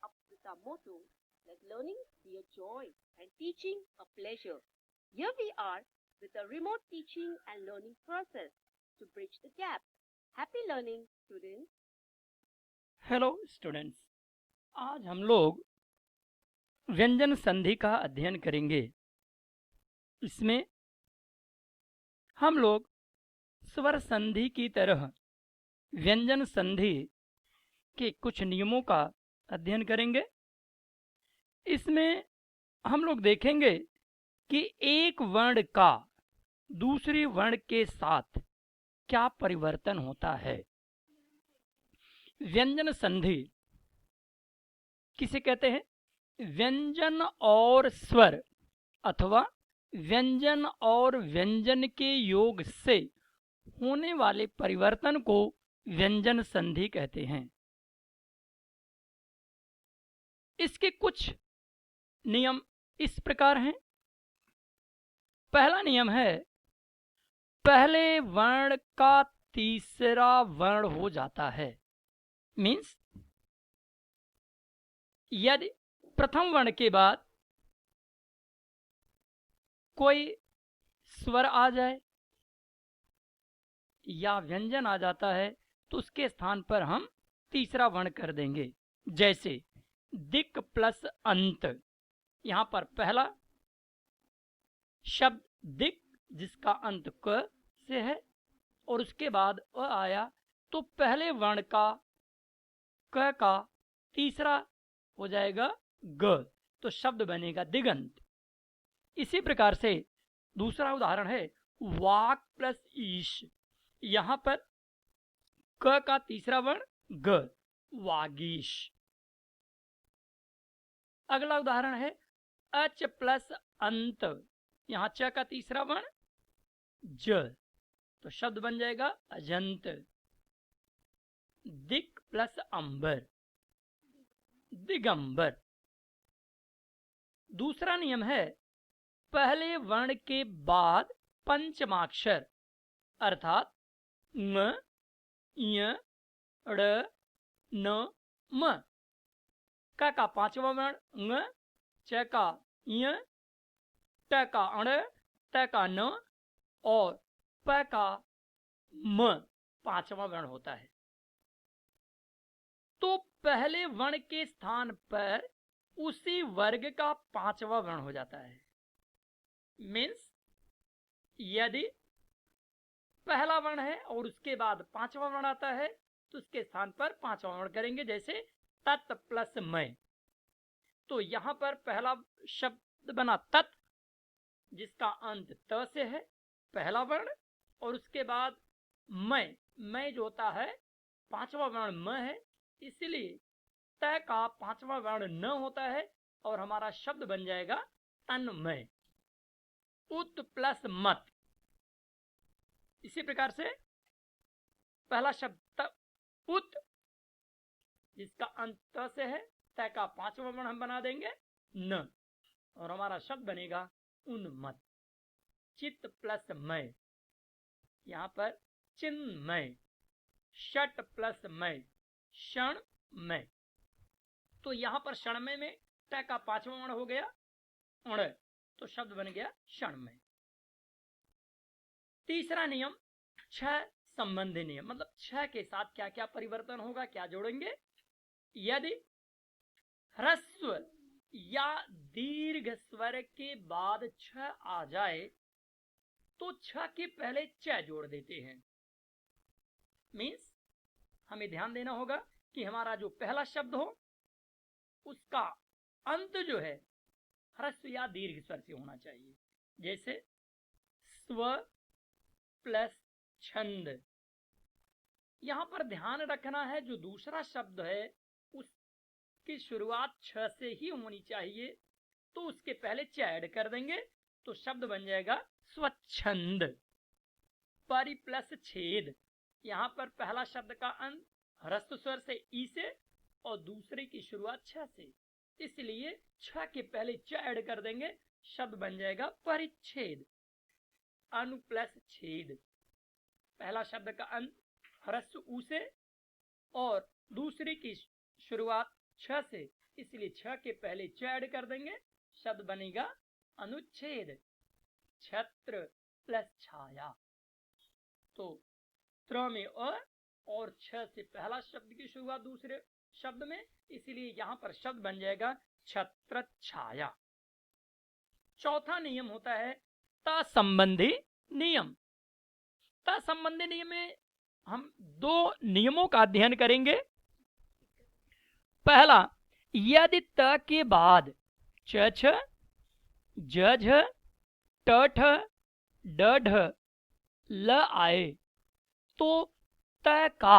up with our motto, let learning be a joy and teaching a pleasure. Here we are with a remote teaching and learning process to bridge the gap. Happy learning, students. Hello students. आज हम लोग व्यंजन संधि का अध्ययन करेंगे। इसमें हम लोग स्वर संधि की तरह व्यंजन संधि के कुछ नियमों का अध्ययन करेंगे। इसमें हम लोग देखेंगे कि एक वर्ण का दूसरे वर्ण के साथ क्या परिवर्तन होता है। व्यंजन संधि किसे कहते हैं? व्यंजन और स्वर अथवा व्यंजन और व्यंजन के योग से होने वाले परिवर्तन को व्यंजन संधि कहते हैं। इसके कुछ नियम इस प्रकार हैं। पहला नियम है, पहले वर्ण का तीसरा वर्ण हो जाता है। मीन्स यदि प्रथम वर्ण के बाद कोई स्वर आ जाए या व्यंजन आ जाता है तो उसके स्थान पर हम तीसरा वर्ण कर देंगे। जैसे दिक् प्लस अंत, यहां पर पहला शब्द दिक् जिसका अंत क से है और उसके बाद अ आया तो पहले वर्ण का क का तीसरा हो जाएगा ग, तो शब्द बनेगा दिगंत। इसी प्रकार से दूसरा उदाहरण है वाक प्लस ईश, यहां पर क का तीसरा वर्ण ग, वागीश। अगला उदाहरण है अच प्लस अंत, यहां च का तीसरा वर्ण ज, तो शब्द बन जाएगा अजंत। दिक् प्लस अंबर, दिगंबर। दूसरा नियम है, पहले वर्ण के बाद पंचमाक्षर अर्थात म, य, ड़, न, म, का पांचवा वर्ण ङ, च का य, ट का अण, त का न और प का म पांचवा वर्ण होता है। तो पहले वर्ण के स्थान पर उसी वर्ग का पांचवा वर्ण हो जाता है। मीन्स यदि पहला वर्ण है और उसके बाद पांचवा वर्ण आता है तो उसके स्थान पर पांचवा वर्ण करेंगे। जैसे तत् प्लस मय, तो यहां पर पहला शब्द बना तत् जिसका अंत त से है, पहला वर्ण, और उसके बाद मय जो होता है पांचवा वर्ण म है, इसलिए त का पांचवा वर्ण न होता है और हमारा शब्द बन जाएगा तन्मय। उत प्लस मत, इसी प्रकार से पहला शब्द उत जिसका अंत त से है, त का पांचवा वर्ण हम बना देंगे न और हमारा शब्द बनेगा उन्मत। चित्त प्लस मय, यहां पर चिन्मय। षट प्लस मय, क्षणमय, तो यहां पर क्षणमय में ट का पांचवा वर्ण हो गया अण, तो शब्द बन गया क्षणमय। तीसरा नियम छ संबंधी नियम, मतलब छ के साथ क्या क्या परिवर्तन होगा, क्या जोड़ेंगे। यदि ह्रस्व या दीर्घ स्वर के बाद छ आ जाए तो छ के पहले च जोड़ देते हैं। मीन्स हमें ध्यान देना होगा कि हमारा जो पहला शब्द हो उसका अंत जो है ह्रस्व या दीर्घ स्वर से होना चाहिए। जैसे स्व प्लस छंद, यहां पर ध्यान रखना है जो दूसरा शब्द है उसकी शुरुआत छ से ही होनी चाहिए, तो उसके पहले च ऐड कर देंगे तो शब्द बन जाएगा स्वच्छंद। परि प्लस छेद, यहां पर पहला शब्द का अंत ह्रस्व स्वर से ई से और दूसरे की शुरुआत छ से, इसलिए छ के पहले च ऐड कर देंगे, शब्द बन जाएगा परिच्छेद। अनु प्लस छेद, पहला शब्द का अंत ह्रस्व उ से और दूसरे की शुरुआत छ से, इसलिए छ के पहले च ऐड कर देंगे, शब्द बनेगा अनुच्छेद। छत्र प्लस छाया, तो त्र में अ और छ से पहला शब्द की शुरुआत दूसरे शब्द में, इसलिए यहां पर शब्द बन जाएगा छत्र छाया। चौथा नियम होता है त संबंधी नियम। त संबंधी नियम में हम दो नियमों का अध्ययन करेंगे। पहला, यदि त के बाद च छ, ज झ, ट ठ, ड ढ, ल आए तो त का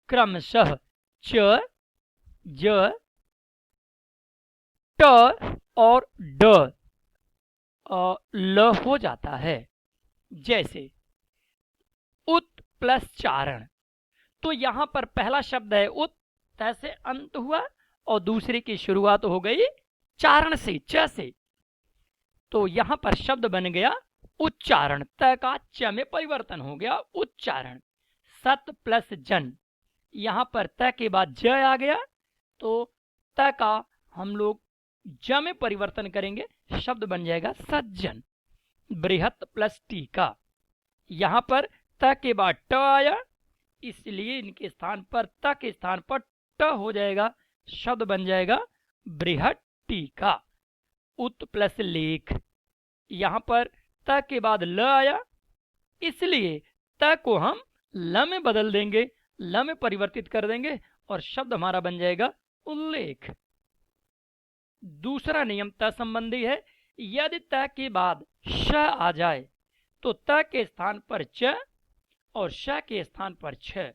क्रमशः च, ज, ट और ड ल हो जाता है। जैसे उत प्लस चारण, तो यहां पर पहला शब्द है उत, त से अंत हुआ और दूसरे की शुरुआत हो गई चारण से, च से, तो यहां पर शब्द बन गया उच्चारण। त का च में परिवर्तन हो गया उच्चारण। सत प्लस जन, यहां पर त के बाद ज आ गया तो त का हम लोग ज में परिवर्तन करेंगे, शब्द बन जाएगा सज्जन। बृहत प्लस टीका, यहां पर त के बाद ट आया, इसलिए इनके स्थान पर त के स्थान पर ट हो जाएगा, शब्द बन जाएगा बृहत टीका। उत प्लस लेख, यहां पर त के बाद ल आया, इसलिए त को हम ल में बदल देंगे, ल में परिवर्तित कर देंगे और शब्द हमारा बन जाएगा उल्लेख। दूसरा नियम त संबंधी है। यदि त के बाद श आ जाए तो त के स्थान पर च और श के स्थान पर छ,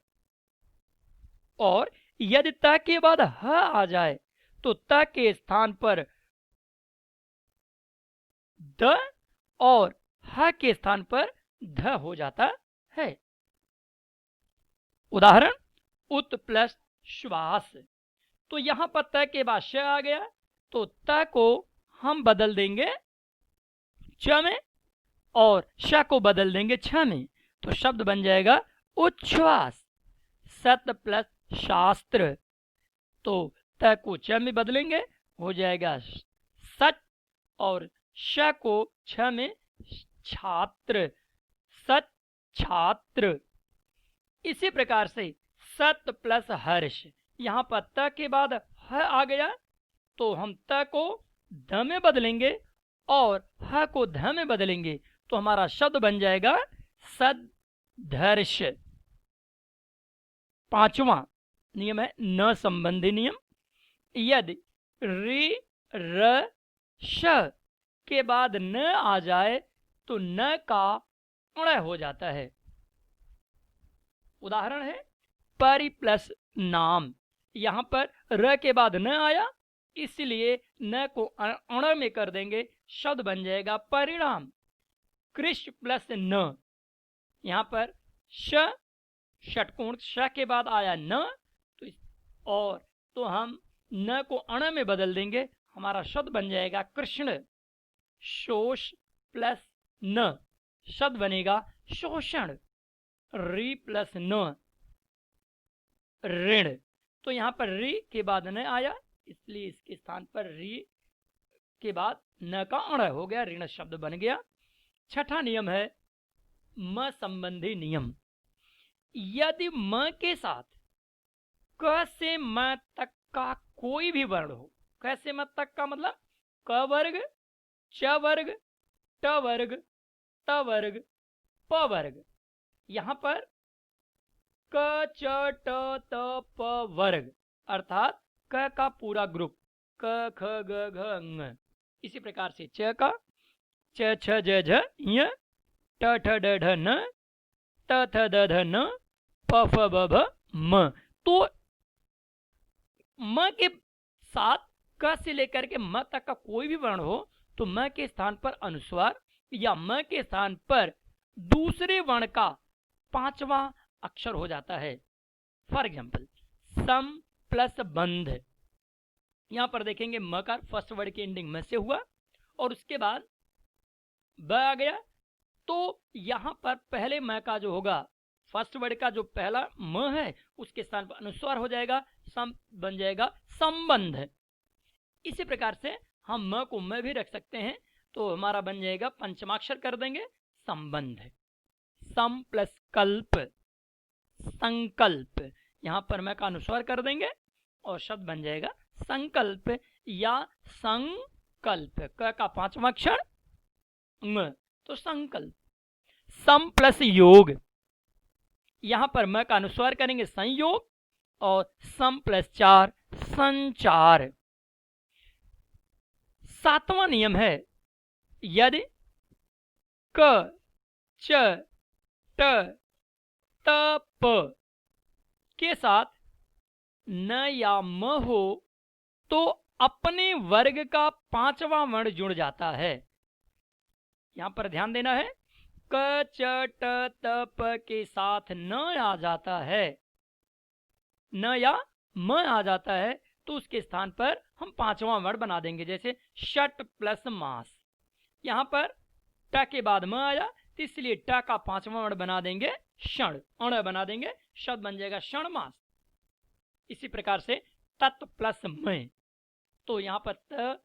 और यदि त के बाद ह आ जाए तो त के स्थान पर द और ह के स्थान पर ध हो जाता है। उदाहरण, उत प्लस श्वास, तो यहां पर त के बाद श आ गया तो त को हम बदल देंगे च में और श को बदल देंगे छ में, तो शब्द बन जाएगा उच्छ्वास। सत प्लस शास्त्र, तो त को च में बदलेंगे, हो जाएगा सच, और श को छ में छात्र, सच छात्र। इसी प्रकार से सत प्लस हर्ष, यहां पर त के बाद ह आ गया तो हम त को ध में बदलेंगे और ह को ध में बदलेंगे, तो हमारा शब्द बन जाएगा सद्धर्ष। पांचवा नियम है न संबंधी नियम। यदि रि र श के बाद न आ जाए तो न का अण हो जाता है। उदाहरण है परि प्लस नाम, यहां पर र के बाद न आया, इसलिए न को अण में कर देंगे, शब्द बन जाएगा परिणाम। कृष प्लस न, यहां पर श षटकोण श के बाद आया न, तो हम न को अण में बदल देंगे, हमारा शब्द बन जाएगा कृष्ण। शोष प्लस न, शब्द बनेगा शोषण। रि प्लस न, ऋण, तो यहां पर रि के बाद न आया, इसलिए इसके स्थान पर रि के बाद न का अण हो गया, ऋण शब्द बन गया। छठा नियम है म संबंधी नियम। यदि म के साथ क से म तक का कोई भी वर्ण हो, क से म तक का मतलब क वर्ग, च वर्ग, ट वर्ग, त वर्ग, प वर्ग, यहां पर क च ट त प वर्ग अर्थात क का पूरा ग्रुप, क ख ग घ ङ, इसी प्रकार से च का च छ ज झ ञ, ट ठ ड ढ न, त थ द ध न, प फ ब भ म। तो म के साथ क से लेकर के म तक का कोई भी वर्ण हो तो म के स्थान पर अनुस्वार या म के स्थान पर दूसरे वर्ण का पांचवा अक्षर हो जाता है। फॉर एग्जाम्पल सम प्लस बंध, यहां पर देखेंगे म का फर्स्ट वर्ड की एंडिंग म से हुआ और उसके बाद ब आ गया, तो यहां पर पहले म का जो होगा फर्स्ट वर्ड का जो पहला म है उसके स्थान पर अनुस्वार हो जाएगा, सम बन जाएगा संबंध। इसी प्रकार से हम म को म भी रख सकते हैं, तो हमारा बन जाएगा पंचमाक्षर कर देंगे संबंध। सम प्लस कल्प संकल्प, यहां पर मैं का अनुस्वार कर देंगे और शब्द बन जाएगा संकल्प या संकल्प। क का पांचवा अक्षर म, तो संकल्प। सम प्लस योग, यहां पर म का अनुस्वार करेंगे संयोग और सम प्लस चार संचार। सातवां नियम है यदि क च ट त प के साथ न या म हो तो अपने वर्ग का पांचवा वर्ण जुड़ जाता है। यहां पर ध्यान देना है, क च ट त प के साथ न आ जाता है, न या म आ जाता है, तो उसके स्थान पर हम पांचवा वर्ण बना देंगे। जैसे षट प्लस मास, यहां पर ट के बाद म आया तो इसलिए ट का पांचवा वर्ण बना देंगे क्षण, अण बना देंगे, शब्द बन जाएगा क्षण मास। इसी प्रकार से तत् प्लस म, तो यहां पर त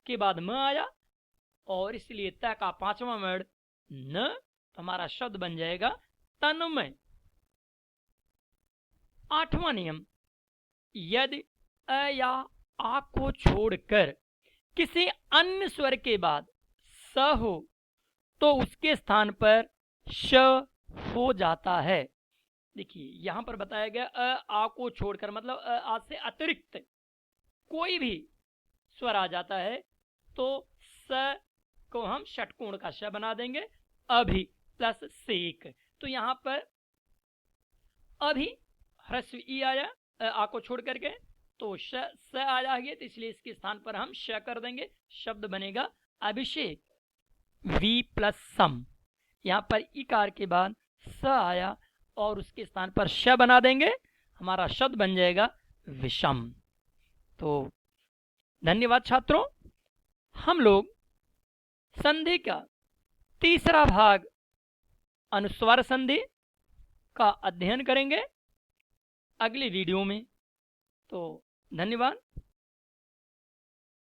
के बाद म आया और इसलिए त का पांचवा वर्ण न, तो हमारा शब्द बन जाएगा तन्मय। आठवां नियम, यदि अ या आ को छोड़कर किसी अन्य स्वर के बाद स हो तो उसके स्थान पर श हो जाता है। देखिए यहां पर बताया गया अ आ को छोड़कर, मतलब अ आ से अतिरिक्त कोई भी स्वर आ जाता है तो स को हम षटकोण का श बना देंगे, अभी प्लस सेक। तो यहां पर अभी ह्रस्व ई आया आ को छोड़ करके, तो श स आ जाएगी, तो इसलिए इसके स्थान पर हम श कर देंगे, शब्द बनेगा अभिषेक। वी प्लस सम, यहां पर इकार के बाद स आया और उसके स्थान पर श बना देंगे, हमारा शब्द बन जाएगा विषम। तो धन्यवाद छात्रों, हम लोग संधि का तीसरा भाग अनुस्वार संधि का अध्ययन करेंगे अगली वीडियो में। तो धन्यवाद।